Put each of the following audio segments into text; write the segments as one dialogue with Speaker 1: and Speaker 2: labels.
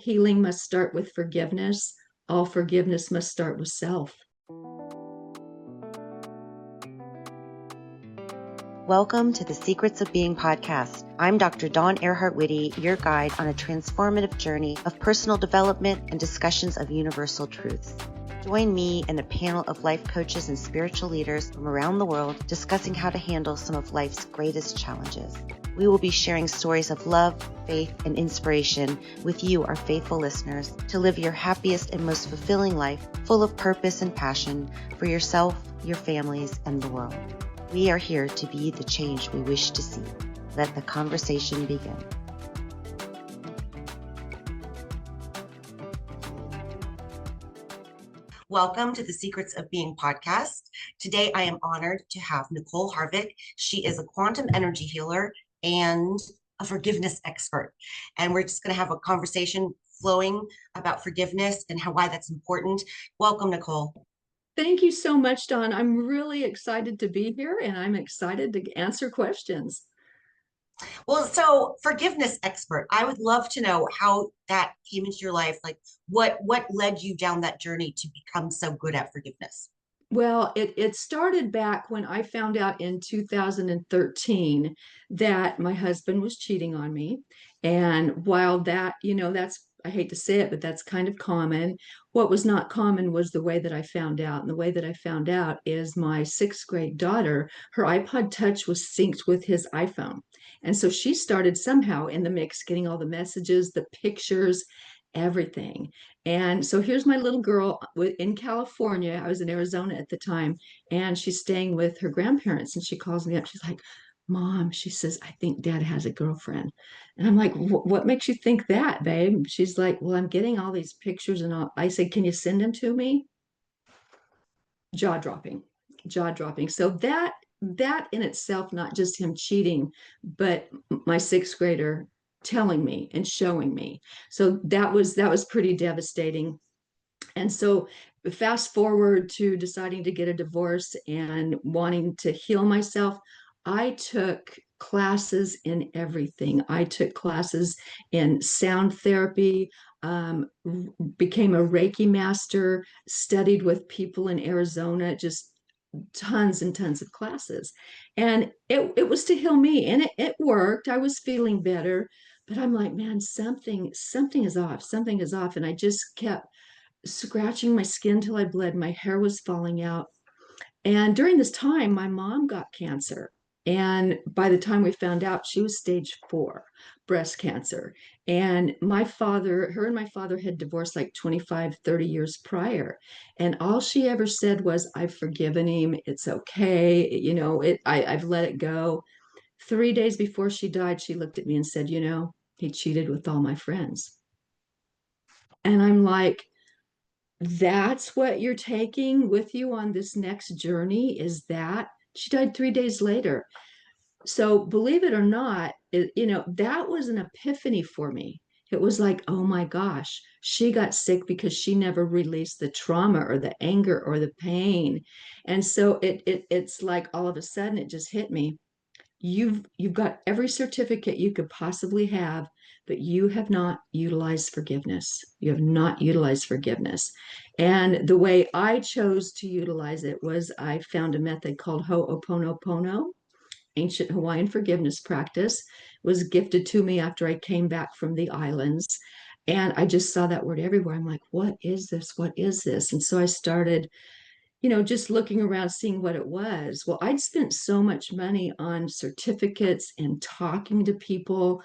Speaker 1: healing must start with forgiveness. All forgiveness must start with self.
Speaker 2: Welcome to the Secrets of Being podcast. I'm Dr. Dawn Earhart Whitty, your guide on a transformative journey of personal development and discussions of universal truths. Join me and a panel of life coaches and spiritual leaders from around the world discussing how to handle some of life's greatest challenges. We will be sharing stories of love, faith, and inspiration with you, our faithful listeners, to live your happiest and most fulfilling life, full of purpose and passion for yourself, your families, and the world. We are here to be the change we wish to see. Let the conversation begin. Welcome to the Secrets of Being podcast. Today, I am honored to have Nicole Harvick. She is a quantum energy healer and a forgiveness expert. And we're just going to have a conversation flowing about forgiveness and why that's important. Welcome, Nicole.
Speaker 1: Thank you so much, Dawn. I'm really excited to be here, and I'm excited to answer questions.
Speaker 2: Well, so forgiveness expert, I would love to know how that came into your life. Like what led you down that journey to become so good at forgiveness?
Speaker 1: Well, it started back when I found out in 2013 that my husband was cheating on me. And while that, that's, I hate to say it, but that's kind of common. What was not common was the way that I found out. And the way that I found out is my sixth grade daughter, her iPod Touch was synced with his iPhone. And so she started somehow in the mix, getting all the messages, the pictures, everything. And so here's my little girl in California. I was in Arizona at the time, and she's staying with her grandparents. And she calls me up. She's like, Mom, she says, I think Dad has a girlfriend. And I'm like, what makes you think that, babe? She's like, well, I'm getting all these pictures and all. I say, can you send them to me? Jaw dropping, jaw dropping. So that in itself, not just him cheating, but my sixth grader telling me and showing me. So that was pretty devastating. And so fast forward to deciding to get a divorce and wanting to heal myself, I took classes in everything. I took classes in sound therapy, became a Reiki master, studied with people in Arizona, just tons and tons of classes. And it was to heal me, and it worked. I was feeling better, but I'm like, man, something is off. Something is off. And I just kept scratching my skin till I bled. My hair was falling out. And during this time, my mom got cancer. And by the time we found out, she was stage 4 breast cancer. And her and my father had divorced like 25, 30 years prior. And all she ever said was, I've forgiven him. It's okay. I've let it go. 3 days before she died, she looked at me and said, he cheated with all my friends. And I'm like, that's what you're taking with you on this next journey, is that she died 3 days later. So believe it or not, that was an epiphany for me. It was like, oh my gosh, she got sick because she never released the trauma or the anger or the pain. And so it's like all of a sudden it just hit me. You've got every certificate you could possibly have, but you have not utilized forgiveness. You have not utilized forgiveness. And the way I chose to utilize it was I found a method called Ho'oponopono, ancient Hawaiian forgiveness practice. It was gifted to me after I came back from the islands. And I just saw that word everywhere. I'm like, what is this? What is this? And so I started just looking around, seeing what it was. Well, I'd spent so much money on certificates and talking to people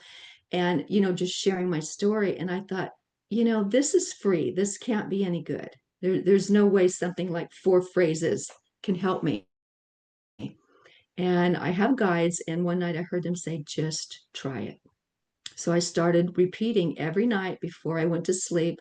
Speaker 1: and, just sharing my story. And I thought, this is free. This can't be any good. There's no way something like 4 phrases can help me. And I have guides. And one night I heard them say, just try it. So I started repeating every night before I went to sleep,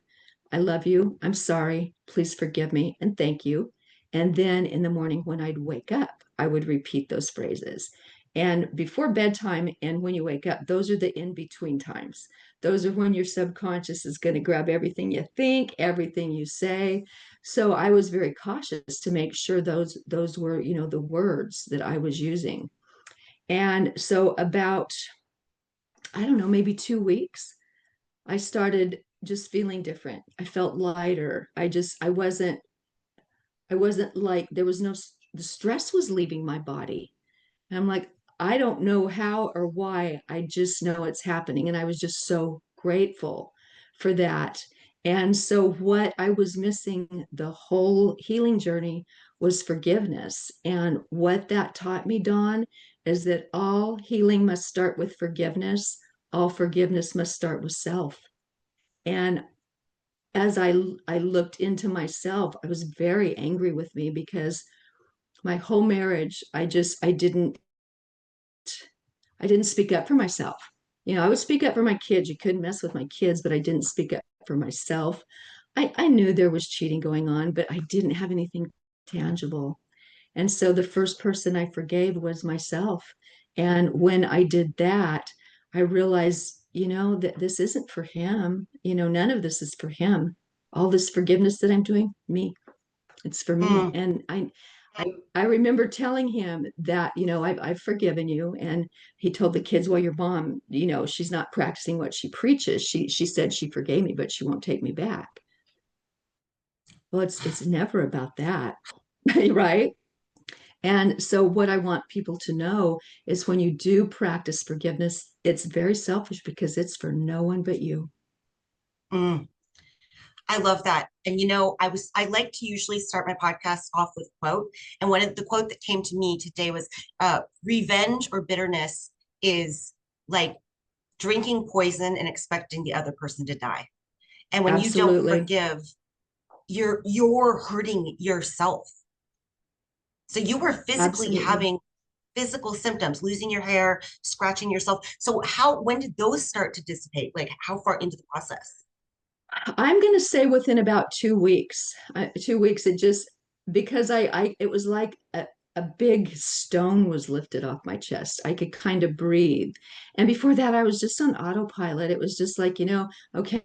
Speaker 1: I love you. I'm sorry. Please forgive me. And thank you. And then in the morning when I'd wake up, I would repeat those phrases. And before bedtime and when you wake up, those are the in-between times. Those are when your subconscious is going to grab everything you think, everything you say. So I was very cautious to make sure those were, the words that I was using. And so about, I don't know, maybe 2 weeks, I started just feeling different. I felt lighter. I wasn't like, there was no, the stress was leaving my body. And I'm like, I don't know how or why. I just know it's happening. And I was just so grateful for that. And so, what I was missing the whole healing journey was forgiveness. And what that taught me, Dawn, is that all healing must start with forgiveness. All forgiveness must start with self. And as I looked into myself, I was very angry with me because my whole marriage, I didn't speak up for myself. I would speak up for my kids. You couldn't mess with my kids, but I didn't speak up for myself. I knew there was cheating going on, but I didn't have anything tangible. And so the first person I forgave was myself. And when I did that, I realized, that this isn't for him. None of this is for him. All this forgiveness that I'm doing, me, it's for me.
Speaker 2: Mm,
Speaker 1: And I remember telling him that, I've forgiven you. And he told the kids, well, your mom, she's not practicing what she preaches. She said she forgave me, but she won't take me back. Well, it's never about that, right? And so what I want people to know is when you do practice forgiveness, it's very selfish because it's for no one but you.
Speaker 2: mm. I love that. And I like to usually start my podcast off with a quote. And one of the quote that came to me today was revenge or bitterness is like drinking poison and expecting the other person to die. And when you don't
Speaker 1: Absolutely.
Speaker 2: forgive, you're hurting yourself. So you were physically
Speaker 1: Absolutely.
Speaker 2: having physical symptoms, losing your hair, scratching yourself. So when did those start to dissipate? Like how far into the process?
Speaker 1: I'm going to say within about 2 weeks. 2 weeks, because it was like a big stone was lifted off my chest. I could kind of breathe. And before that, I was just on autopilot. It was just like, okay,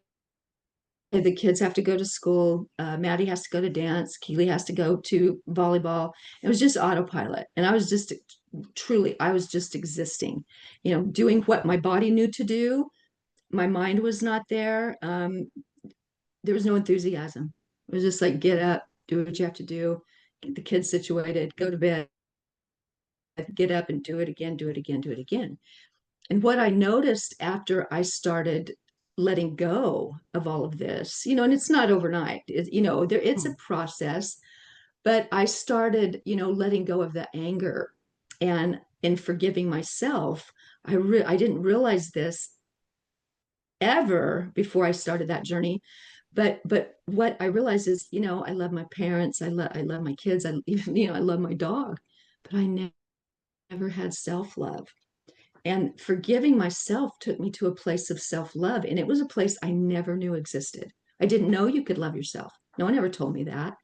Speaker 1: the kids have to go to school. Maddie has to go to dance. Keely has to go to volleyball. It was just autopilot. And I was just existing, doing what my body knew to do. My mind was not there. There was no enthusiasm. It was just like, get up, do what you have to do, get the kids situated, go to bed, get up and do it again, do it again, do it again. And what I noticed after I started letting go of all of this, and it's not overnight, it's a
Speaker 2: Hmm.
Speaker 1: process, but I started, letting go of the anger and in forgiving myself. I didn't realize this ever before I started that journey. But what I realized is, I love my parents, I love my kids, I even, I love my dog, but I never had self-love. And forgiving myself took me to a place of self-love. And it was a place I never knew existed. I didn't know you could love yourself. No one ever told me that.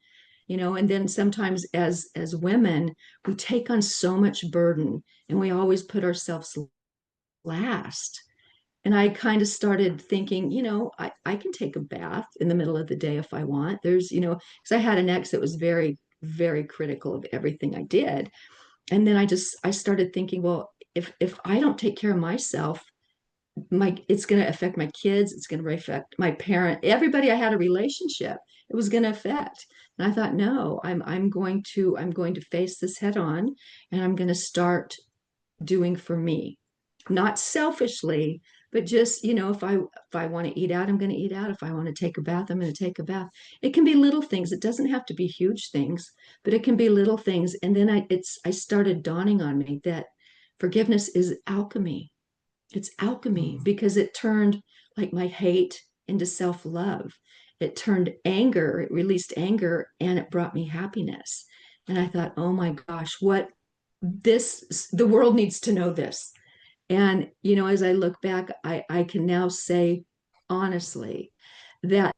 Speaker 1: And then sometimes as women, we take on so much burden and we always put ourselves last. And I kind of started thinking, I can take a bath in the middle of the day if I want. Because I had an ex that was very, very critical of everything I did. And then I started thinking, well, if I don't take care of myself, it's going to affect my kids. It's going to affect my parent, everybody I had a relationship. It was going to affect. And I thought, no, I'm going to face this head on, and I'm going to start doing for me, not selfishly, but just, if I want to eat out, I'm going to eat out. If I want to take a bath, I'm going to take a bath. It can be little things. It doesn't have to be huge things, but it can be little things. And then I started dawning on me that forgiveness is alchemy. It's alchemy
Speaker 2: Hmm.
Speaker 1: because it turned like my hate into self-love. It turned anger, it released anger, and it brought me happiness. And I thought, oh my gosh, the world needs to know this. And, as I look back, I can now say honestly that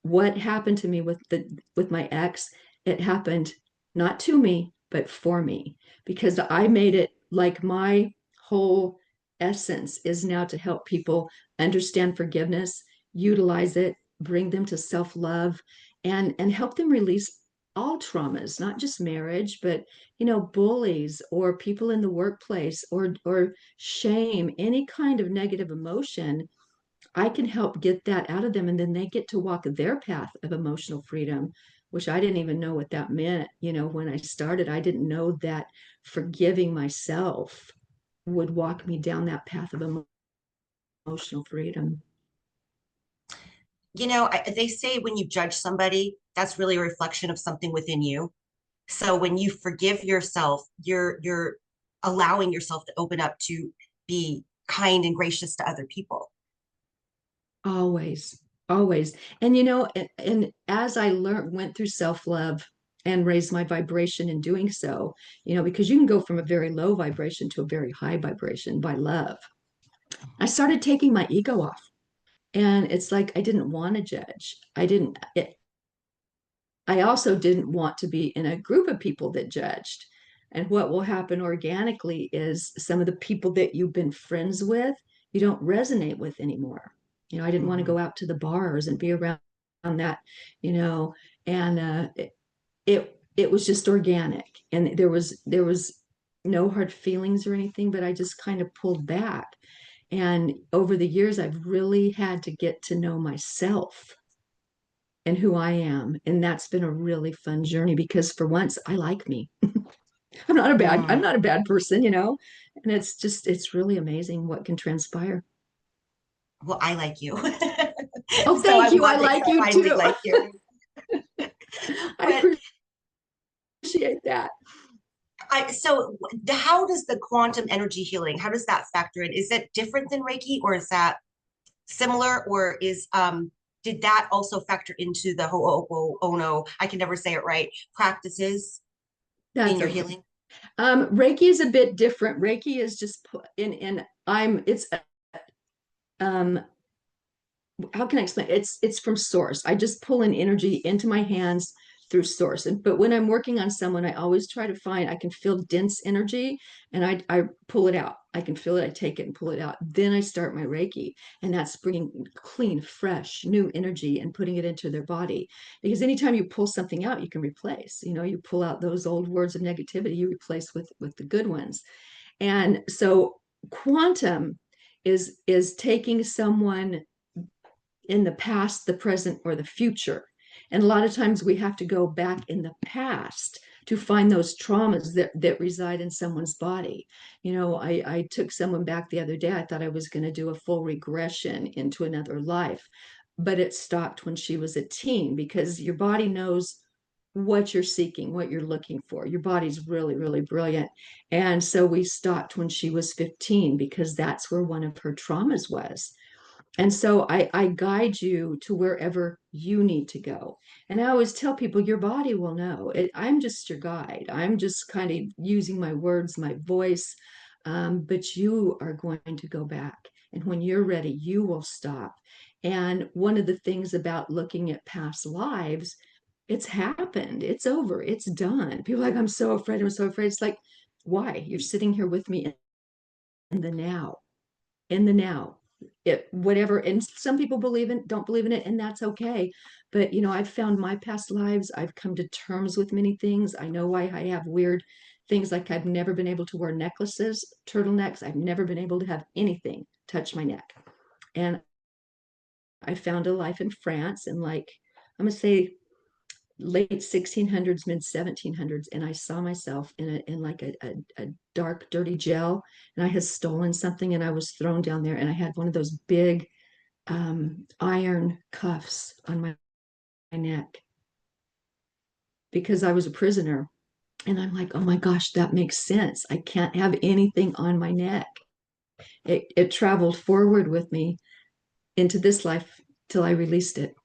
Speaker 1: what happened to me with my ex, it happened not to me, but for me, because I made it like my whole essence is now to help people understand forgiveness, utilize it, bring them to self-love, and help them release all traumas, not just marriage, but bullies or people in the workplace or shame, any kind of negative emotion. I can help get that out of them. And then they get to walk their path of emotional freedom, which I didn't even know what that meant. When I started, I didn't know that forgiving myself would walk me down that path of emotional freedom.
Speaker 2: They say when you judge somebody, that's really a reflection of something within you. So when you forgive yourself, you're allowing yourself to open up to be kind and gracious to other people.
Speaker 1: Always, always. And and as I went through self-love and raised my vibration in doing so, because you can go from a very low vibration to a very high vibration by love. I started taking my ego off. And it's like I didn't want to judge. I also didn't want to be in a group of people that judged. And what will happen organically is some of the people that you've been friends with, you don't resonate with anymore. I didn't want to
Speaker 2: Mhm.
Speaker 1: go out to the bars and be around that, you know, and it was just organic, and there was no hard feelings or anything, but I just kind of pulled back. And over the years, I've really had to get to know myself and who I am. And that's been a really fun journey because for once I like me. I'm
Speaker 2: Mm.
Speaker 1: not a bad person, And it's really amazing what can transpire.
Speaker 2: Well, I like you.
Speaker 1: Oh,
Speaker 2: So
Speaker 1: thank
Speaker 2: I'm
Speaker 1: you. I
Speaker 2: glad that you
Speaker 1: like you
Speaker 2: finally
Speaker 1: too.
Speaker 2: like you.
Speaker 1: I
Speaker 2: But
Speaker 1: appreciate that.
Speaker 2: how does the quantum energy healing, how does that factor in? Is that different than Reiki, or is that similar, or did that also factor into the Ho'oponopono, I can never say it right, practices in
Speaker 1: That's
Speaker 2: your
Speaker 1: okay.
Speaker 2: healing?
Speaker 1: Reiki is a bit different. Reiki is just in I'm it's um how can I explain? It's from source. I just pull in energy into my hands through source. But when I'm working on someone, I always try to find I can feel dense energy, and I pull it out. I can feel it, I take it and pull it out. Then I start my Reiki, and that's bringing clean, fresh, new energy and putting it into their body. Because anytime you pull something out, you can replace. You pull out those old words of negativity, you replace with the good ones. And so quantum is taking someone in the past, the present, or the future. And a lot of times we have to go back in the past to find those traumas that reside in someone's body. I took someone back the other day. I thought I was going to do a full regression into another life, but it stopped when she was a teen because your body knows what you're seeking, what you're looking for. Your body's really, really brilliant. And so we stopped when she was 15 because that's where one of her traumas was. And so I guide you to wherever you need to go. And I always tell people your body will know. I'm just your guide. I'm just kind of using my words, my voice, but you are going to go back. And when you're ready, you will stop. And one of the things about looking at past lives, it's happened, it's over, it's done. People are like, I'm so afraid, I'm so afraid. It's like, why? You're sitting here with me in the now, in the now, it whatever. And some people don't believe in it, and that's okay. But I've found my past lives, I've come to terms with many things. I know why I have weird things, like I've never been able to wear necklaces, turtlenecks. I've never been able to have anything touch my neck. And I found a life in France, and like I'm gonna say late 1600s, mid 1700s, and I saw myself in like a dark, dirty jail, and I had stolen something, and I was thrown down there, and I had one of those big iron cuffs on my neck because I was a prisoner. And I'm like, oh my gosh, that makes sense. I can't have anything on my neck. It traveled forward with me into this life till I released it.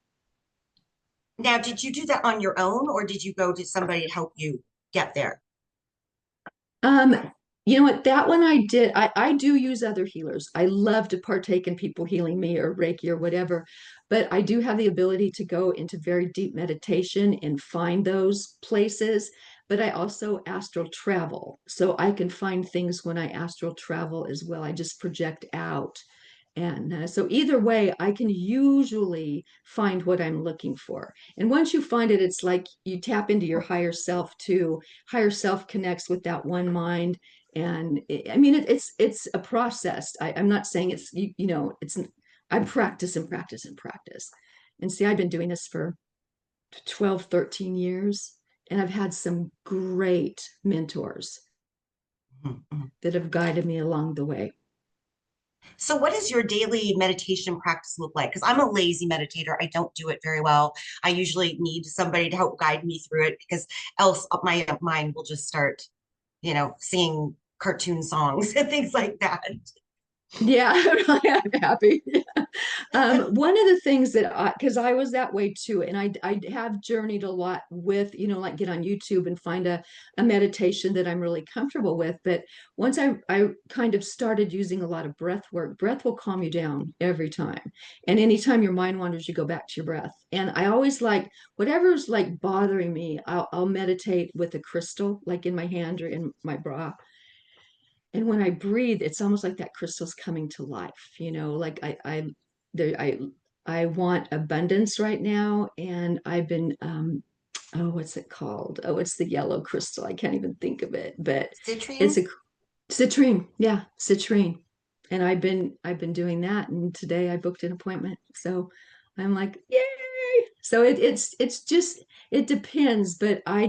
Speaker 2: Now, did you do that on your own, or did you go to somebody to help you get there?
Speaker 1: Um, you know what? That one I did. I do use other healers. I love to partake in people healing me or Reiki or whatever, but I do have the ability to go into very deep meditation and find those places. But I also astral travel. So I can find things when I astral travel as well. I just project out. And so either way, I can usually find what I'm looking for. And once you find it, it's like you tap into your higher self too. Higher self connects with that one mind. And I mean, it's a process. I'm not saying it's, it's I practice and practice and practice. And see, I've been doing this for 12, 13 years, and I've had some great mentors
Speaker 2: Mhm.
Speaker 1: that have guided me along the way.
Speaker 2: So, what does your daily meditation practice look like? Because I'm a lazy meditator. I don't do it very well. I usually need somebody to help guide me through it because else my mind will just start, singing cartoon songs and things like that.
Speaker 1: Yeah, I'm happy. One of the things because I was that way too, and I have journeyed a lot with, like get on YouTube and find a meditation that I'm really comfortable with. But once I kind of started using a lot of breath work, breath will calm you down every time. And anytime your mind wanders, you go back to your breath. And I always like whatever's like bothering me, I'll meditate with a crystal, like in my hand or in my bra. And when I breathe, it's almost like that crystal's coming to life, like there, I want abundance right now. And I've been, oh, what's it called? Oh, it's the yellow crystal. I can't even think of it, but it's
Speaker 2: Citrine?
Speaker 1: a citrine. Yeah, citrine. And I've been doing that. And today I booked an appointment. So I'm like, yay. So it's just it depends, but I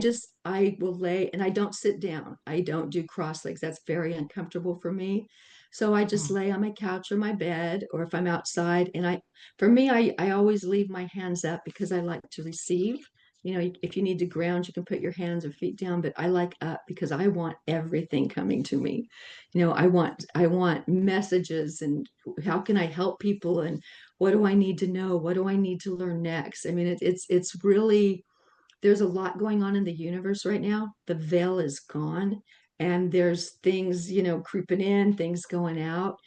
Speaker 1: will lay and I don't sit down. I don't do cross legs. That's very uncomfortable for me. So I just
Speaker 2: Mhm.
Speaker 1: lay on my couch or my bed, or if I'm outside, and for me, I always leave my hands up because I like to receive. If you need to ground, you can put your hands or feet down, but I like up because I want everything coming to me. I want messages, and how can I help people, and what do I need to know? What do I need to learn next? I mean, it's really, there's a lot going on in the universe right now. The veil is gone, and there's things, creeping in, things going out.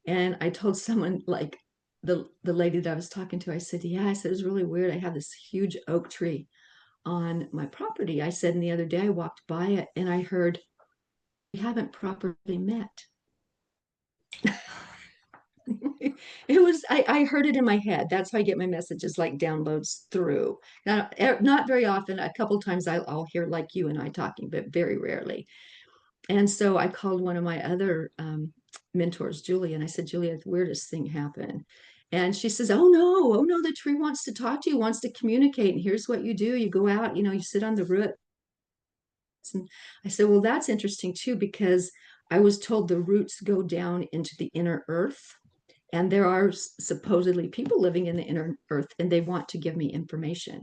Speaker 1: And I told someone, like the lady that I was talking to, I said, yeah, I said, it's really weird. I have this huge oak tree on my property. I said, and the other day I walked by it and I heard, we haven't properly met. I heard it in my head. That's how I get my messages, like downloads through. Now, not very often. A couple times I'll hear like you and I talking, but very rarely. And so I called one of my other mentors, Julie, and I said, Julia, the weirdest thing happened. And she says, oh no, the tree wants to talk to you, wants to communicate. And here's what you do. You go out, you sit on the roots. And I said, well, that's interesting too, because I was told the roots go down into the inner earth. And there are supposedly people living in the inner earth, and they want to give me information.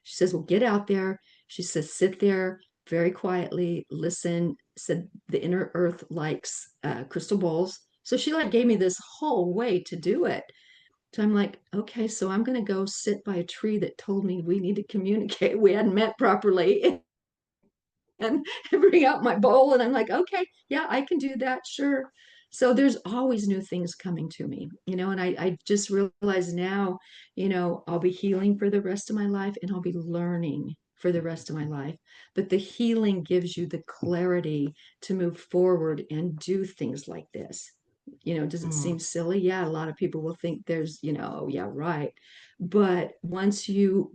Speaker 1: She says, well, get out there. She says, sit there very quietly, listen. Said the inner earth likes crystal balls. So she like gave me this whole way to do it. So I'm like, okay, so I'm going to go sit by a tree that told me we need to communicate. We hadn't met properly. And bring out my bowl. And I'm like, okay, yeah, I can do that. Sure. So there's always new things coming to me, and I just realize now, I'll be healing for the rest of my life, and I'll be learning for the rest of my life. But the healing gives you the clarity to move forward and do things like this. Does it seem
Speaker 2: Mhm.
Speaker 1: silly? Yeah, a lot of people will think there's, oh, yeah, right. But once you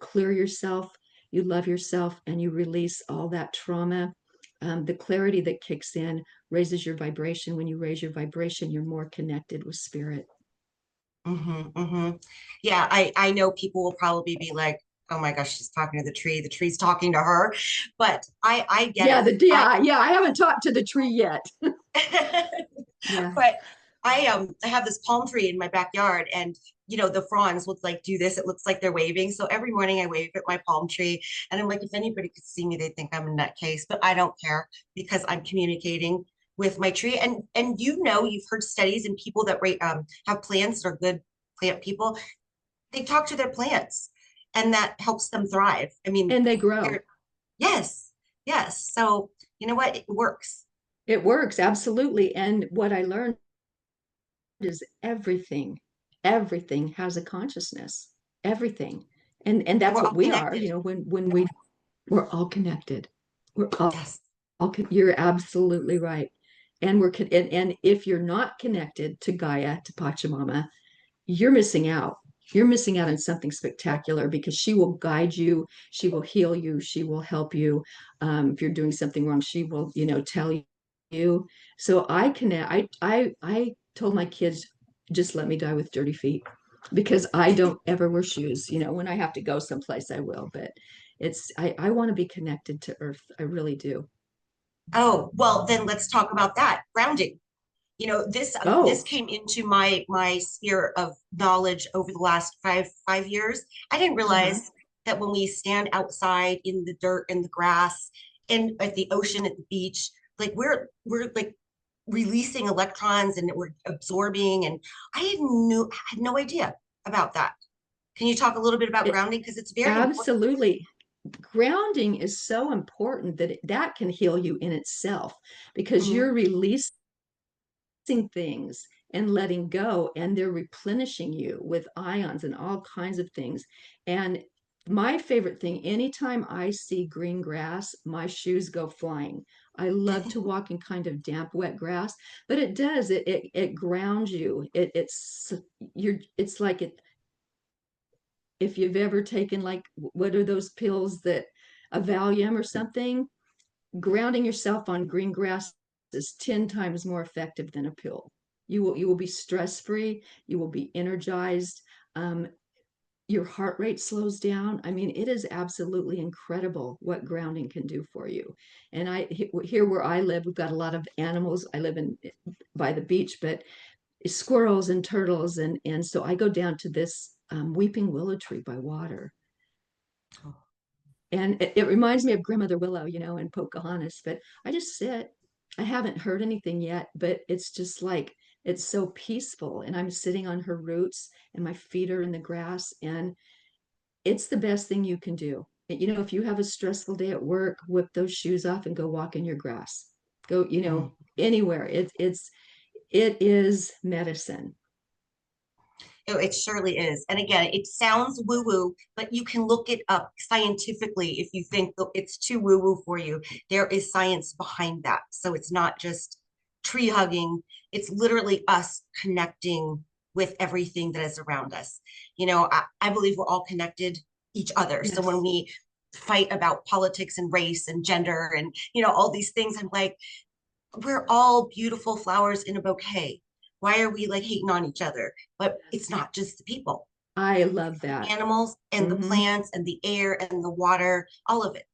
Speaker 1: clear yourself, you love yourself, and you release all that trauma, the clarity that kicks in raises your vibration. When you raise your vibration, you're more connected with spirit.
Speaker 2: Yeah, I know people will probably be like, "Oh my gosh, she's talking to the tree. The tree's talking to her." But I get
Speaker 1: Yeah,
Speaker 2: it.
Speaker 1: I haven't talked to the tree yet. Yeah.
Speaker 2: But I have this palm tree in my backyard, and the fronds look like do this. It looks like they're waving. So every morning I wave at my palm tree, and I'm like, if anybody could see me, they'd think I'm a nutcase, but I don't care because I'm communicating with my tree. And you've heard studies and people that have plants that are good plant people. They talk to their plants, and that helps them thrive. I mean,
Speaker 1: And they grow.
Speaker 2: they're yes, yes. So you know what? It works.
Speaker 1: It works, absolutely. And what I learned is everything has a consciousness. Everything. And
Speaker 2: And
Speaker 1: that's
Speaker 2: we're
Speaker 1: what
Speaker 2: all
Speaker 1: we are,
Speaker 2: connected.
Speaker 1: when we're all connected. We're
Speaker 2: Yes.
Speaker 1: you're absolutely right. And and if you're not connected to Gaia, to Pachamama, you're missing out. You're missing out on something spectacular, because she will guide you, she will heal you, she will help you. If you're doing something wrong, she will, tell you. So I connect. I told my kids, just let me die with dirty feet, because I don't ever wear shoes. When I have to go someplace, I will, but I want to be connected to earth. I really do.
Speaker 3: Oh, well, then let's talk about that. Grounding. This
Speaker 1: Oh,
Speaker 3: came into my sphere of knowledge over the last five years. I didn't
Speaker 1: uh-huh.
Speaker 3: realize that when we stand outside in the dirt and the grass and at the ocean, at the beach, like we're like releasing electrons and we're absorbing. And had no idea about that. Can you talk a little bit about
Speaker 1: It,
Speaker 3: grounding? Because it's very important.
Speaker 1: absolutely. Grounding is so important that that can heal you in itself, because
Speaker 3: Mhm.
Speaker 1: you're releasing things and letting go, and they're replenishing you with ions and all kinds of things. And my favorite thing, anytime I see green grass, my shoes go flying. I love to walk in kind of damp, wet grass, but it does, it grounds you. It's like it, if you've ever taken, like, what are those pills, that a Valium or something, grounding yourself on green grass is 10 times more effective than a pill. You will be stress free. You will be energized. Um, your heart rate slows down. I mean, it is absolutely incredible what grounding can do for you. And here where I live, we've got a lot of animals. I live in by the beach, but squirrels and turtles, and so I go down to this weeping willow tree by water, and it reminds me of Grandmother Willow, in Pocahontas. But I just sit. I haven't heard anything yet, but it's just like, it's so peaceful. And I'm sitting on her roots, and my feet are in the grass, and it's the best thing you can do. If you have a stressful day at work, whip those shoes off and go walk in your grass. Go,
Speaker 3: Mm.
Speaker 1: anywhere. It is medicine.
Speaker 3: Oh, it surely is. And again, it sounds woo woo, but you can look it up scientifically if you think that it's too woo woo for you. There is science behind that. So it's not just tree hugging, it's literally us connecting with everything that is around us. I believe we're all connected each other. So when
Speaker 1: Yes.
Speaker 3: we fight about politics and race and gender and, all these things, I'm like, we're all beautiful flowers in a bouquet. Why are we like hating on each other? But it's not just the people,
Speaker 1: I love
Speaker 3: it's the
Speaker 1: that.
Speaker 3: animals and the
Speaker 1: Hmm.
Speaker 3: plants and the air and the water, all of it.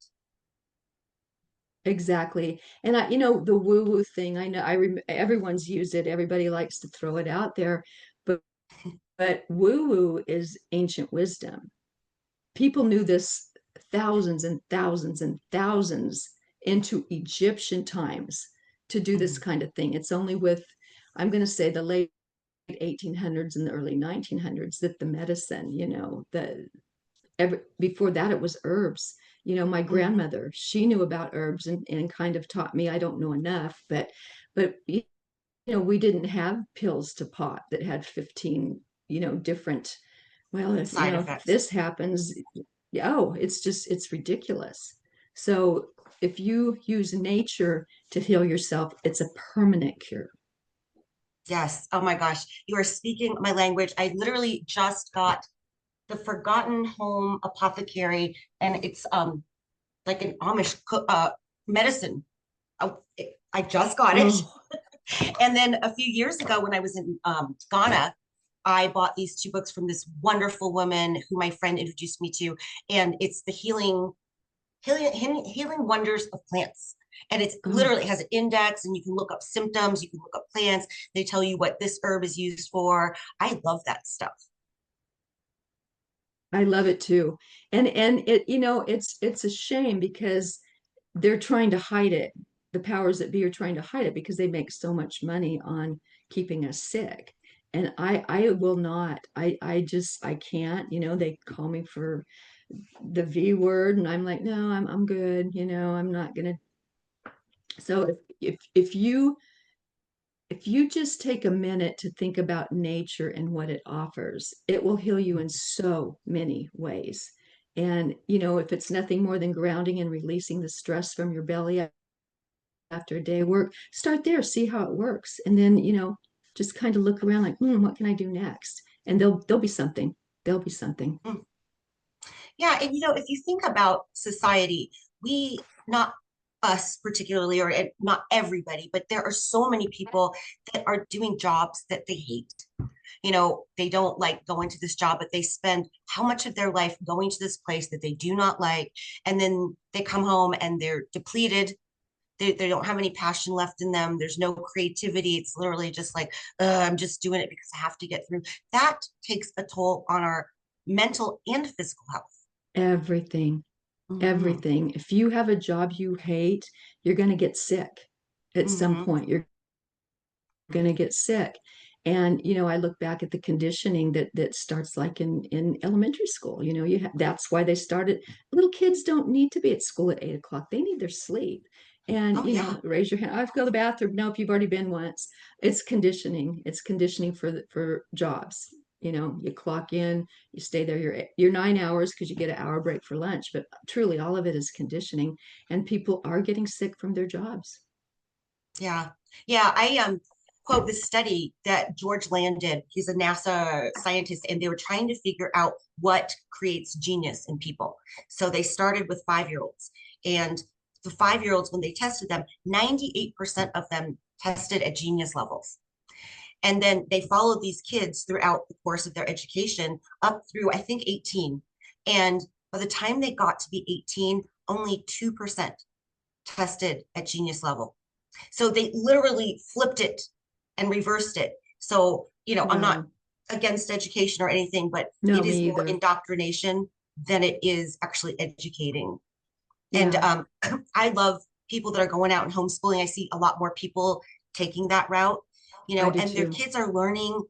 Speaker 1: Exactly. And the woo woo thing, I know everyone's used it. Everybody likes to throw it out there, but woo woo is ancient wisdom. People knew this thousands and thousands and thousands into Egyptian times to do this
Speaker 3: Mhm.
Speaker 1: kind of thing. It's only with, I'm going to say, the late 1800s and the early 1900s that the medicine, before that it was herbs. My
Speaker 3: Mhm.
Speaker 1: grandmother, she knew about herbs, and kind of taught me. I don't know enough, but we didn't have pills to pot that had 15 different, well,
Speaker 3: Side
Speaker 1: if
Speaker 3: effects.
Speaker 1: this happens, oh, it's ridiculous. So if you use nature to heal yourself, it's a permanent cure.
Speaker 3: Yes. Oh my gosh. You are speaking my language. I literally just got the Forgotten Home Apothecary, and it's like an Amish medicine. I just got it.
Speaker 1: Oh,
Speaker 3: And then a few years ago, when I was in Ghana, I bought these two books from this wonderful woman who my friend introduced me to, and it's the healing wonders of plants. And it's
Speaker 1: oh,
Speaker 3: literally, it has an index, and you can look up symptoms, you can look up plants. They tell you what this herb is used for. I love that stuff.
Speaker 1: I love it too. And it's a shame, because they're trying to hide it. The powers that be are trying to hide it, because they make so much money on keeping us sick. And I will not. I can't. They call me for the V word, and I'm like, no, I'm good. I'm not gonna. So if you just take a minute to think about nature and what it offers, it will heal you in so many ways. And if it's nothing more than grounding and releasing the stress from your belly after a day of work, start there, see how it works, and then just kind of look around, like, what can I do next? And there'll be something. There'll be something.
Speaker 3: Mm. Yeah, and if you think about society, not us particularly, or not everybody, but there are so many people that are doing jobs that they hate. they don't like going to this job, but they spend how much of their life going to this place that they do not like. And then they come home and they're depleted. They don't have any passion left in them. There's no creativity. It's literally just like, I'm just doing it because I have to get through. That takes a toll on our mental and physical health.
Speaker 1: Everything,
Speaker 3: Mm-hmm.
Speaker 1: everything. If you have a job you hate, you're going to get sick at some
Speaker 3: Mm-hmm.
Speaker 1: point. You're going to get sick. And I look back at the conditioning that starts like in elementary school. That's why they started. Little kids don't need to be at school at 8 o'clock. They need their sleep. And
Speaker 3: Oh yeah.
Speaker 1: raise your hand. I have to go to the bathroom. No, if you've already been once. It's conditioning. It's conditioning for jobs. You clock in, you stay there. You're 9 hours because you get an hour break for lunch. But truly, all of it is conditioning, and people are getting sick from their jobs.
Speaker 3: Yeah. Yeah. I quote this study that George Land did. He's a NASA scientist, and they were trying to figure out what creates genius in people. So they started with 5 year olds. And the 5 year olds, when they tested them, 98% of them tested at genius levels. And then they followed these kids throughout the course of their education up through, I think, 18. And by the time they got to be 18, only 2% tested at genius level. So they literally flipped it and reversed it. So, I'm not
Speaker 1: Wow.
Speaker 3: against education or anything, but
Speaker 1: No,
Speaker 3: it
Speaker 1: me
Speaker 3: is more
Speaker 1: either.
Speaker 3: indoctrination than it is actually educating. And
Speaker 1: Yeah,
Speaker 3: I love people that are going out and homeschooling. I see a lot more people taking that route,
Speaker 1: I do
Speaker 3: and their
Speaker 1: too.
Speaker 3: kids are learning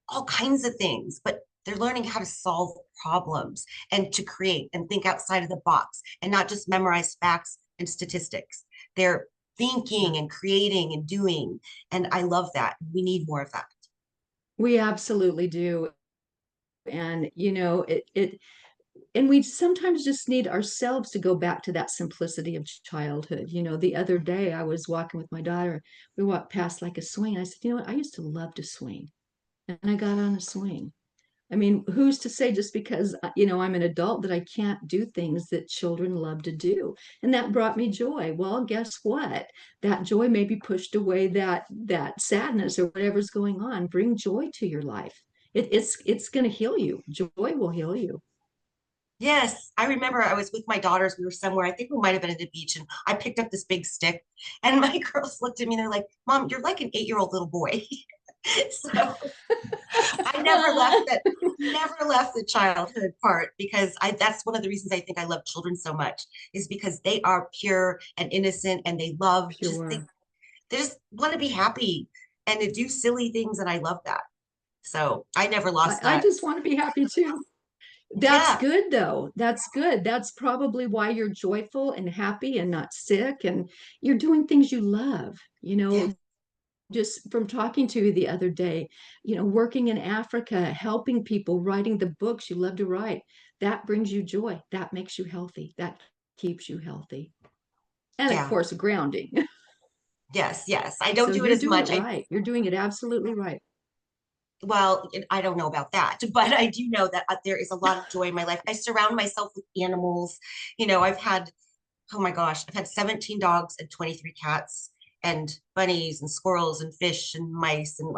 Speaker 3: all kinds of things, but they're learning how to solve problems and to create and think outside of the box and not just memorize facts and statistics. They're
Speaker 1: Yeah.
Speaker 3: thinking and creating and doing. And I love that. We need more of that.
Speaker 1: We absolutely do. And and we sometimes just need ourselves to go back to that simplicity of childhood. The other day I was walking with my daughter. We walked past like a swing. I said, you know what? I used to love to swing. And I got on a swing. I mean, who's to say just because, I'm an adult that I can't do things that children love to do? And that brought me joy. Well, guess what? That joy maybe pushed away that sadness or whatever's going on. Bring joy to your life. It's going to heal you. Joy will heal you.
Speaker 3: Yes, I remember I was with my daughters. We were somewhere. I think we might have been at the beach, and I picked up this big stick. And my girls looked at me and they're like, "Mom, you're like an 8 year old little boy." So I never left the childhood part because that's one of the reasons I think I love children so much is because they are pure and innocent and they love just
Speaker 1: Pure.
Speaker 3: they just want to be happy and to do silly things, and I love that. So I never
Speaker 1: I,
Speaker 3: lost
Speaker 1: I
Speaker 3: that.
Speaker 1: just want to be happy too. That's
Speaker 3: Yeah,
Speaker 1: good though. That's good. That's probably why you're joyful and happy and not sick, and you're doing things you love.
Speaker 3: yeah,
Speaker 1: Just from talking to you the other day, working in Africa, helping people, writing the books you love to write, that brings you joy. That makes you healthy. That keeps you healthy. And of
Speaker 3: yeah.
Speaker 1: course, grounding.
Speaker 3: Yes, yes. I don't
Speaker 1: So
Speaker 3: do it
Speaker 1: you're
Speaker 3: as
Speaker 1: doing it
Speaker 3: much.
Speaker 1: right. You're doing it absolutely right.
Speaker 3: Well, I don't know about that, but I do know that there is a lot of joy in my life. I surround myself with animals. I've had, oh my gosh, I've had 17 dogs and 23 cats and bunnies and squirrels and fish and mice and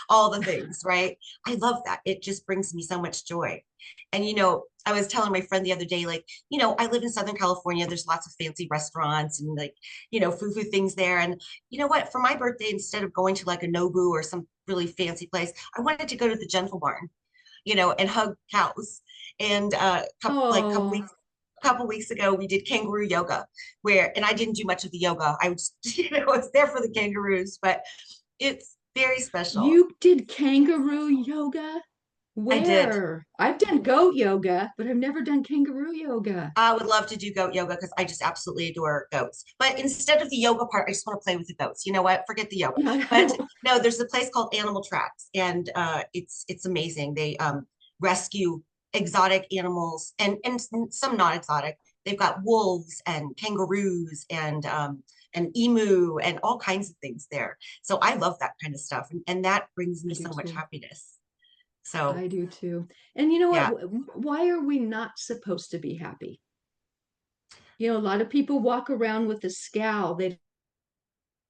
Speaker 3: all the things, right? I love that. It just brings me so much joy. And, I was telling my friend the other day, like, I live in Southern California. There's lots of fancy restaurants and like, foo-foo things there. And you know what? For my birthday, instead of going to like a Nobu or some really fancy place, I wanted to go to the Gentle Barn, and hug cows. And
Speaker 1: Oh,
Speaker 3: couple weeks ago, we did kangaroo yoga, and I didn't do much of the yoga. I was, I was there for the kangaroos, but it's very special.
Speaker 1: you did kangaroo yoga?
Speaker 3: I did.
Speaker 1: Where? I've done goat yoga, but I've never done kangaroo yoga.
Speaker 3: I would love to do goat yoga because I just absolutely adore goats. But instead of the yoga part, I just want to play with the goats. You know what? Forget the yoga.
Speaker 1: Yeah, I
Speaker 3: But
Speaker 1: know.
Speaker 3: no, there's a place called Animal Tracks, and it's amazing. They rescue exotic animals and some not exotic. They've got wolves and kangaroos and emu and all kinds of things there. So I love that kind of stuff, and that brings me
Speaker 1: I do
Speaker 3: so much
Speaker 1: too.
Speaker 3: happiness. So
Speaker 1: I do too. And you know what?
Speaker 3: yeah.
Speaker 1: Why are we not supposed to be happy? A lot of people walk around with a scowl. They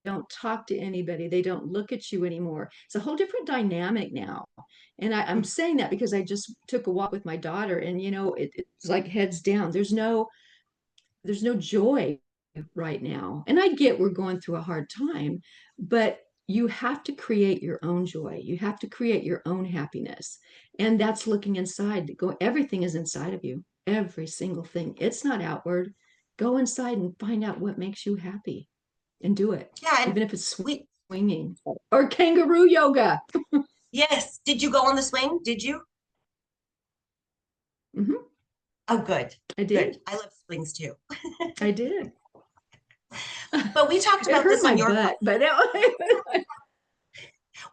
Speaker 1: don't talk to anybody. They don't look at you anymore. It's a whole different dynamic now. And I'm saying that because I just took a walk with my daughter, and it's like heads down. There's no joy right now. And I get we're going through a hard time, but you have to create your own joy. You have to create your own happiness. And that's looking inside. Everything is inside of you. Every single thing. It's not outward. Go inside and find out what makes you happy and do it,
Speaker 3: Yeah, and
Speaker 1: even if it's
Speaker 3: we
Speaker 1: swinging or kangaroo yoga.
Speaker 3: yes. Did you go on the swing? Did you?
Speaker 1: Hmm.
Speaker 3: Oh, good.
Speaker 1: I
Speaker 3: Good.
Speaker 1: did.
Speaker 3: I love swings too.
Speaker 1: I did.
Speaker 3: But we talked
Speaker 1: It
Speaker 3: about
Speaker 1: hurt
Speaker 3: this
Speaker 1: my
Speaker 3: on your
Speaker 1: butt, but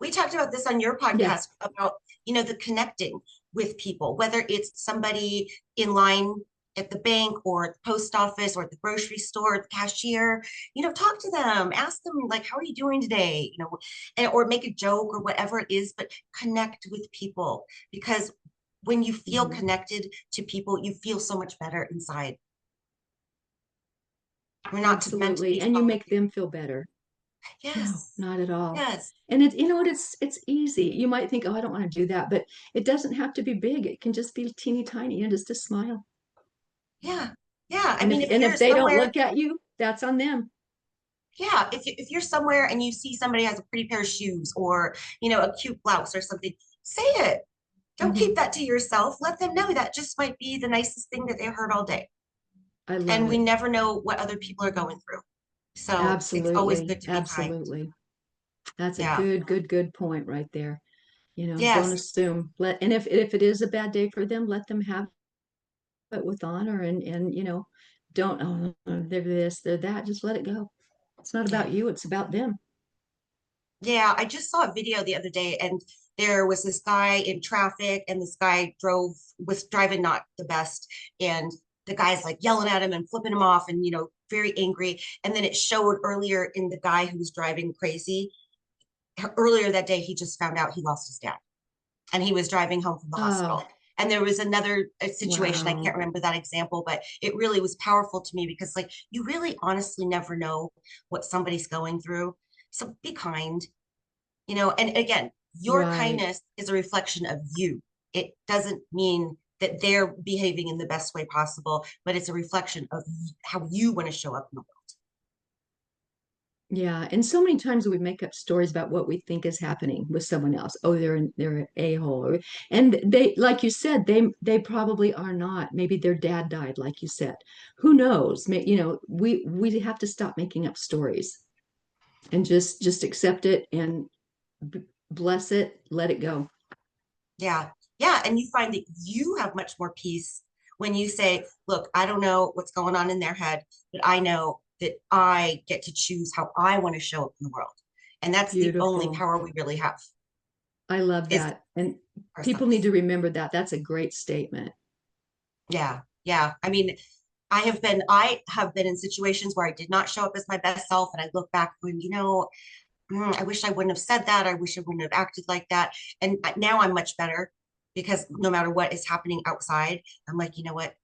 Speaker 3: we talked about this on your
Speaker 1: yeah.
Speaker 3: podcast about, the connecting with people, whether it's somebody in line at the bank or at the post office or at the grocery store, the cashier, talk to them, ask them like, how are you doing today? Or make a joke or whatever it is, but connect with people because when you feel
Speaker 1: Mhm.
Speaker 3: connected to people, you feel so much better inside. We're not meant to
Speaker 1: Absolutely.
Speaker 3: be
Speaker 1: And you make
Speaker 3: solitary.
Speaker 1: them feel better. No,
Speaker 3: Yes.
Speaker 1: not at all.
Speaker 3: Yes.
Speaker 1: And it's easy. You might think, oh, I don't want to do that, but it doesn't have to be big. It can just be teeny tiny, just a smile.
Speaker 3: Yeah. Yeah. I
Speaker 1: And
Speaker 3: mean,
Speaker 1: if
Speaker 3: if
Speaker 1: and
Speaker 3: you're
Speaker 1: if they don't
Speaker 3: somewhere,
Speaker 1: look at you, that's on them.
Speaker 3: yeah, if you're somewhere and you see somebody has a pretty pair of shoes or, a cute blouse or something, say it. Don't keep
Speaker 1: Hmm.
Speaker 3: that to yourself. Let them know that just might be the nicest thing that they heard all day.
Speaker 1: I love
Speaker 3: And we
Speaker 1: it.
Speaker 3: never know what other people are going through. So it's always
Speaker 1: Absolutely.
Speaker 3: good to be kind.
Speaker 1: Absolutely. That's a
Speaker 3: Yeah.
Speaker 1: good point right there. Don't
Speaker 3: Yes.
Speaker 1: assume. And if it is a bad day for them, let them have it with honor, and don't, oh, they're this, they're that. Just let it go. It's not
Speaker 3: Yeah.
Speaker 1: about you, it's about them.
Speaker 3: Yeah. I just saw a video the other day and there was this guy in traffic and this guy was driving not the best. And the guy's like yelling at him and flipping him off and, very angry. And then it showed earlier in the guy who was driving crazy. Earlier that day, he just found out he lost his dad and he was driving home from the
Speaker 1: Oh,
Speaker 3: hospital. And there was another situation, I
Speaker 1: wow.
Speaker 3: can't remember that example, but it really was powerful to me because, like, you really honestly never know what somebody's going through. So be kind, and again, your
Speaker 1: Right.
Speaker 3: kindness is a reflection of you. It doesn't mean that they're behaving in the best way possible, but it's a reflection of how you want to show up in the world.
Speaker 1: Yeah, and so many times we make up stories about what we think is happening with someone else. Oh, they're an a-hole, and they, like you said, they probably are not. Maybe their dad died, like you said. Who knows? We have to stop making up stories and just accept it and bless it, let it go.
Speaker 3: Yeah. Yeah. And you find that you have much more peace when you say, look, I don't know what's going on in their head, but I know that I get to choose how I want to show up in the world. And that's the only
Speaker 1: Beautiful.
Speaker 3: power we really have
Speaker 1: I love
Speaker 3: is
Speaker 1: that. And people need
Speaker 3: ourselves.
Speaker 1: to remember that. That's a great statement.
Speaker 3: Yeah. Yeah. I mean, I have been in situations where I did not show up as my best self. And I look back when, I wish I wouldn't have said that. I wish I wouldn't have acted like that. And now I'm much better because no matter what is happening outside, I'm like, you know what?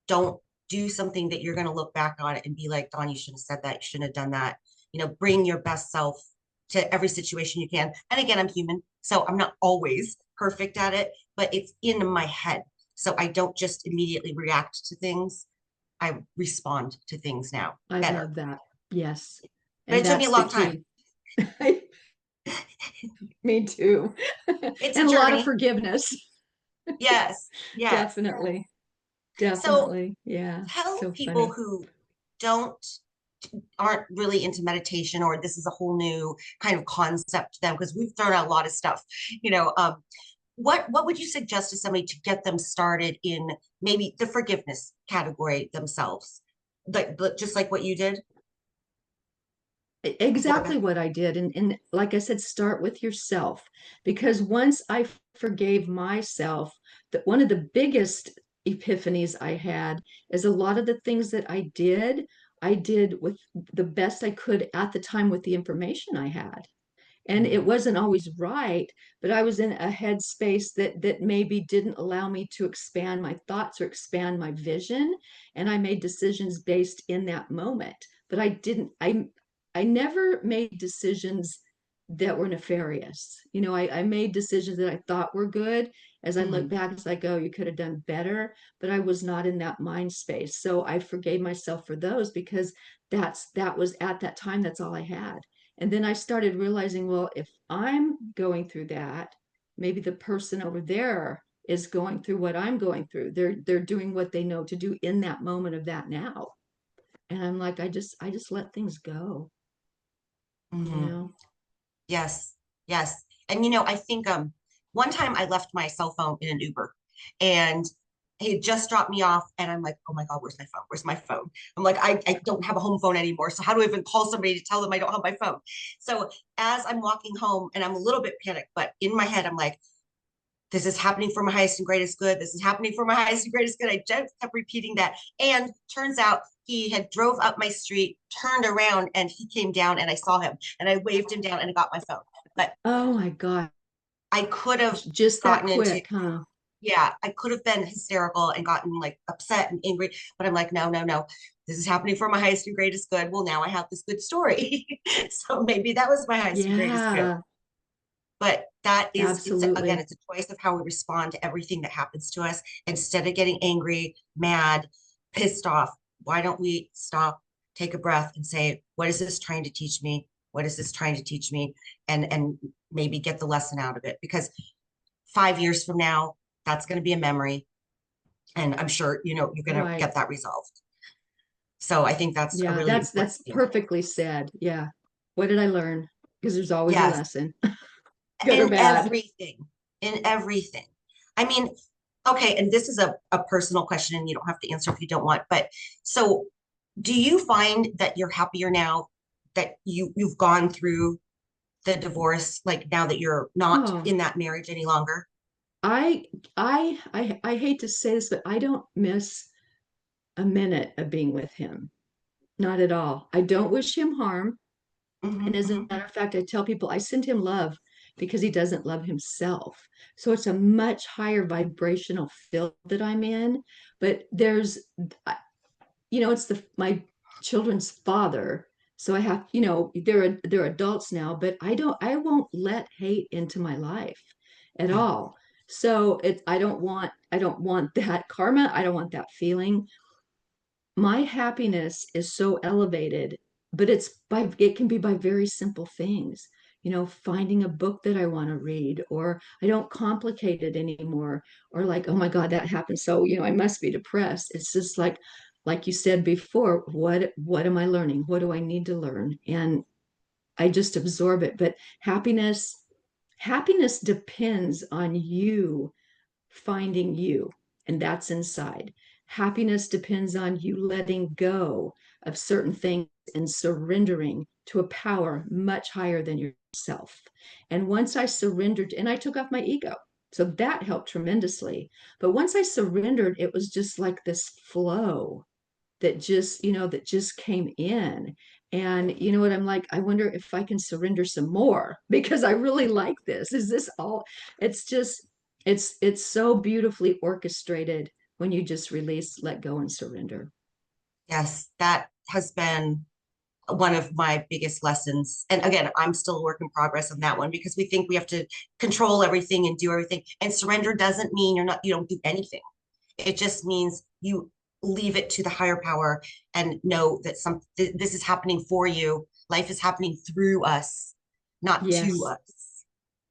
Speaker 3: Don't do something that you're going to look back on it and be like, Don, you shouldn't have said that. You shouldn't have done that. Bring your best self to every situation you can. And again, I'm human, so I'm not always perfect at it, but it's in my head. So I don't just immediately react to things. I respond to things now
Speaker 1: I
Speaker 3: better.
Speaker 1: love that. Yes.
Speaker 3: But
Speaker 1: And
Speaker 3: it took me a
Speaker 1: that's the
Speaker 3: long time.
Speaker 1: key. Me too.
Speaker 3: It's a
Speaker 1: And a lot of
Speaker 3: journey.
Speaker 1: forgiveness.
Speaker 3: Yes, yes.
Speaker 1: Definitely.
Speaker 3: So
Speaker 1: Definitely. Yeah.
Speaker 3: tell
Speaker 1: So
Speaker 3: people
Speaker 1: funny.
Speaker 3: who don't aren't really into meditation or this is a whole new kind of concept to them because we've thrown out a lot of stuff what would you suggest to somebody to get them started in maybe the forgiveness category themselves like just like what you did. Go
Speaker 1: Exactly
Speaker 3: ahead.
Speaker 1: what I did. And like I said, start with yourself. Because once I forgave myself, that one of the biggest epiphanies I had is a lot of the things that I did with the best I could at the time with the information I had. And it wasn't always right, but I was in a headspace that maybe didn't allow me to expand my thoughts or expand my vision, and I made decisions based in that moment. But I never made decisions that were nefarious. I made decisions that I thought were good. As I look
Speaker 3: Mhm.
Speaker 1: back, it's like, oh, you could have done better, but I was not in that mind space. So I forgave myself for those because that was at that time, that's all I had. And then I started realizing, well, if I'm going through that, maybe the person over there is going through what I'm going through. They're doing what they know to do in that moment of that now. And I'm like, I just let things go, you
Speaker 3: Mhm.
Speaker 1: know?
Speaker 3: Yes, yes. And I think one time I left my cell phone in an Uber and he had just dropped me off and I'm like, oh my God, where's my phone? Where's my phone? I'm like, I don't have a home phone anymore. So how do I even call somebody to tell them I don't have my phone? So as I'm walking home and I'm a little bit panicked, but in my head, I'm like, this is happening for my highest and greatest good. This is happening for my highest and greatest good. I just kept repeating that. And turns out he had drove up my street, turned around, and he came down and I saw him and I waved him down and I got my phone. But
Speaker 1: Oh my gosh,
Speaker 3: I could have
Speaker 1: just that
Speaker 3: gotten into,
Speaker 1: quick, huh?
Speaker 3: yeah, I could have been hysterical and gotten like upset and angry, but I'm like, no, no, no. This is happening for my highest and greatest good. Well, now I have this good story. So maybe that was my highest and greatest good.
Speaker 1: Yeah,
Speaker 3: But again,
Speaker 1: absolutely.
Speaker 3: it's a choice of how we respond to everything that happens to us. Instead of getting angry, mad, pissed off, why don't we stop, take a breath and say, what is this trying to teach me? What is this trying to teach me? And maybe get the lesson out of it. Because 5 years from now, that's going to be a memory. And I'm sure, you're going to
Speaker 1: Right.
Speaker 3: get that resolved. So I think that's a
Speaker 1: Yeah,
Speaker 3: really important
Speaker 1: that's
Speaker 3: thing.
Speaker 1: perfectly said. Yeah. What did I learn? Because there's always a
Speaker 3: Yes,
Speaker 1: lesson, good or
Speaker 3: in
Speaker 1: bad.
Speaker 3: everything, in everything. I mean, okay, and this is a personal question, and you don't have to answer if you don't want, but so do you find that you're happier now that you've gone through the divorce, like now that you're not
Speaker 1: Oh,
Speaker 3: in that marriage any longer?
Speaker 1: I I hate to say this, but I don't miss a minute of being with him. Not at all. I don't wish him harm. And
Speaker 3: Hmm,
Speaker 1: as a
Speaker 3: hmm.
Speaker 1: matter of fact, I tell people I send him love because he doesn't love himself. So it's a much higher vibrational field that I'm in. But it's my children's father. So I have, they're adults now, but I won't let hate into my life at
Speaker 3: Yeah,
Speaker 1: all. So I don't want that karma. I don't want that feeling. My happiness is so elevated, but it can be by very simple things, finding a book that I want to read, or I don't complicate it anymore, or like, oh my God, that happened, so I must be depressed. It's just like you said before, what am I learning? What do I need to learn? And I just absorb it. But happiness depends on you finding you, and that's inside. Happiness depends on you letting go of certain things and surrendering to a power much higher than yourself. And once I surrendered, and I took off my ego, so that helped tremendously. But once I surrendered, it was just like this flow that just came in. And you know what, I'm like, I wonder if I can surrender some more because I really like this. Is this all? It's just, it's so beautifully orchestrated when you just release, let go, and surrender.
Speaker 3: yes, that has been one of my biggest lessons. And again, I'm still a work in progress on that one because we think we have to control everything and do everything. And surrender doesn't mean you don't do anything. It just means you leave it to the higher power and know that this is happening for you. Life is happening through us, not to
Speaker 1: Yes,
Speaker 3: us.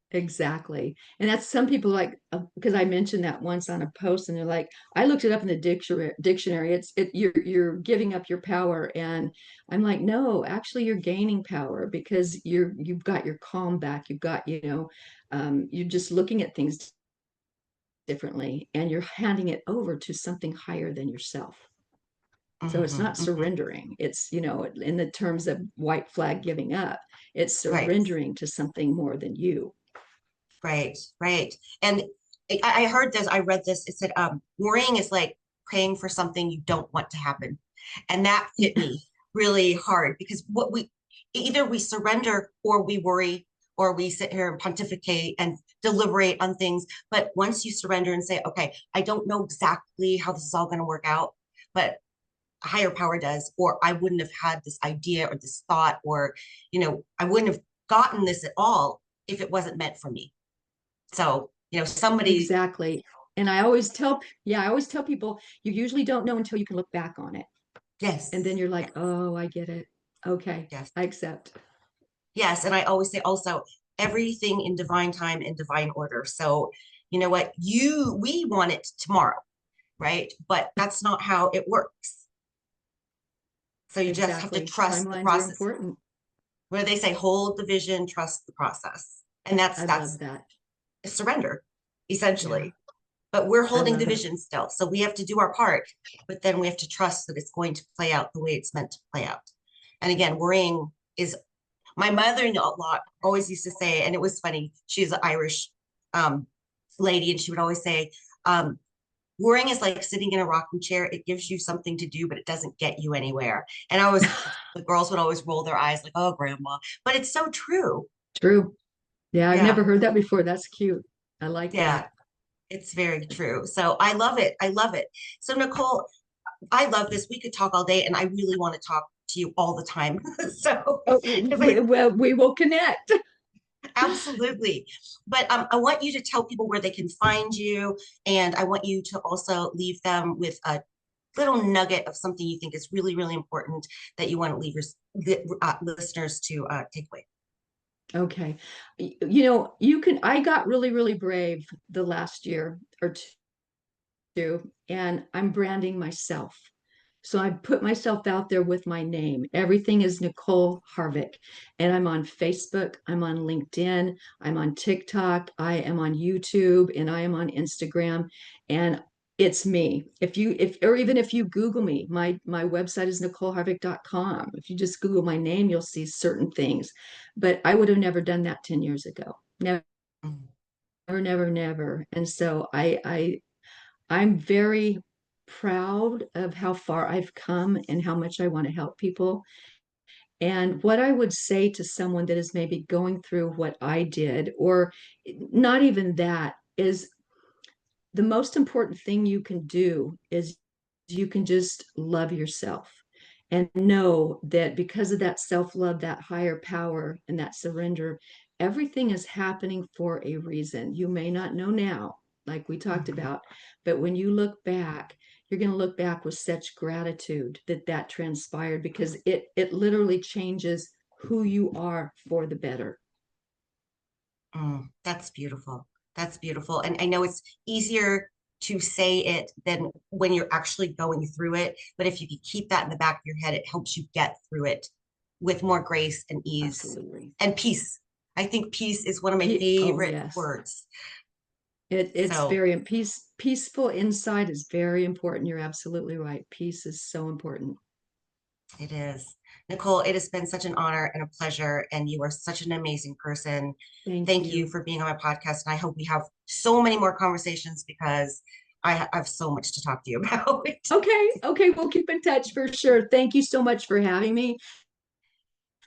Speaker 1: exactly. And that's some people like, because I mentioned that once on a post, and they're like, I looked it up in the dictionary. You're giving up your power. And I'm like, no, actually you're gaining power because you've got your calm back. You've got, you're just looking at things differently, and you're handing it over to something higher than yourself. So it's
Speaker 3: Hmm,
Speaker 1: not
Speaker 3: hmm.
Speaker 1: surrendering. It's, in the terms of white flag giving up, it's
Speaker 3: Right,
Speaker 1: surrendering to something more than you.
Speaker 3: right, right. And I heard this, I read this, it said, worrying is like praying for something you don't want to happen. And that hit me really hard because either we surrender or we worry or we sit here and pontificate and deliberate on things. But once you surrender and say, okay, I don't know exactly how this is all going to work out, but a higher power does, or I wouldn't have had this idea or this thought, or, I wouldn't have gotten this at all if it wasn't meant for me. So, somebody,
Speaker 1: Exactly. And I always tell people, you usually don't know until you can look back on it. And then
Speaker 3: yes,
Speaker 1: you're
Speaker 3: yes,
Speaker 1: like, oh, I get it. Okay,
Speaker 3: yes,
Speaker 1: I accept.
Speaker 3: yes. And I always say also, everything in divine time and divine order. So, you know what, we want it tomorrow, right? But that's not how it works. So you just have to
Speaker 1: Exactly.
Speaker 3: trust the
Speaker 1: Timelines are
Speaker 3: process.
Speaker 1: important.
Speaker 3: Where they say, hold the vision, trust the process. And that's
Speaker 1: I love
Speaker 3: that's
Speaker 1: that.
Speaker 3: surrender,
Speaker 1: Yeah,
Speaker 3: essentially. But we're
Speaker 1: I
Speaker 3: holding the
Speaker 1: love it.
Speaker 3: vision still. So we have to do our part, but then we have to trust that it's going to play out the way it's meant to play out. And again, worrying is, my mother-in-law always used to say, and it was funny, she's an Irish um, lady, and she would always say, worrying is like sitting in a rocking chair. It gives you something to do, but it doesn't get you anywhere. And the girls would always roll their eyes like, oh, grandma. But it's so true.
Speaker 1: True. Yeah, I've
Speaker 3: Yeah.
Speaker 1: never heard that before. That's cute. I like
Speaker 3: Yeah.
Speaker 1: that.
Speaker 3: It's very true. So I love it. I love it. So, Nicole, I love this. We could talk all day, and I really want to talk to you all the time. So,
Speaker 1: Oh,
Speaker 3: because I
Speaker 1: well, we will connect.
Speaker 3: absolutely, but I want you to tell people where they can find you, and I want you to also leave them with a little nugget of something you think is really, really important that you want to leave your listeners to take away.
Speaker 1: Okay. I got really, really brave the last year or two, and I'm branding myself. So I put myself out there with my name. Everything is Nicole Harvick. And I'm on Facebook, I'm on LinkedIn, I'm on TikTok, I am on YouTube, and I am on Instagram. And it's me. If you Google me, my website is NicoleHarvick.com. If you just Google my name, you'll see certain things. But I would have never done that 10 years ago. Never,
Speaker 3: Mm.
Speaker 1: never, never, never. And so I'm very proud of how far I've come and how much I want to help people. And what I would say to someone that is maybe going through what I did, or not even that, is the most important thing you can do is you can just love yourself and know that because of that self-love, that higher power, and that surrender, everything is happening for a reason. You may not know now, like we talked
Speaker 3: Mhm.
Speaker 1: about, but when you look back, you're going to look back with such gratitude that that transpired, because it literally changes who you are for the better.
Speaker 3: That's beautiful. That's beautiful. And I know it's easier to say it than when you're actually going through it. But if you can keep that in the back of your head, it helps you get through it with more grace and ease
Speaker 1: Absolutely.
Speaker 3: and peace. I think peace is one of my
Speaker 1: Oh
Speaker 3: favorite
Speaker 1: yes.
Speaker 3: words.
Speaker 1: It's
Speaker 3: So
Speaker 1: very peaceful inside is very important. You're absolutely right. Peace is so important.
Speaker 3: it is. Nicole, it has been such an honor and a pleasure. And you are such an amazing person.
Speaker 1: Thank
Speaker 3: Thank you
Speaker 1: you.
Speaker 3: for being on my podcast. And I hope we have so many more conversations because I have so much to talk to you about.
Speaker 1: Okay, we'll keep in touch for sure. Thank you so much for having me.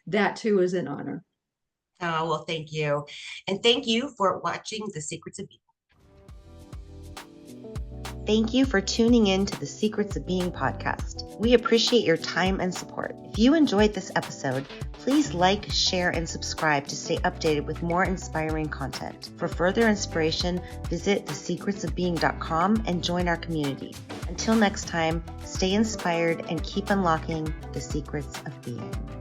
Speaker 1: That too is an honor.
Speaker 3: Oh, well, thank you. And thank you for watching The Secrets of Being.
Speaker 2: Thank you for tuning in to the Secrets of Being podcast. We appreciate your time and support. If you enjoyed this episode, please like, share, and subscribe to stay updated with more inspiring content. For further inspiration, visit thesecretsofbeing.com and join our community. Until next time, stay inspired and keep unlocking the secrets of being.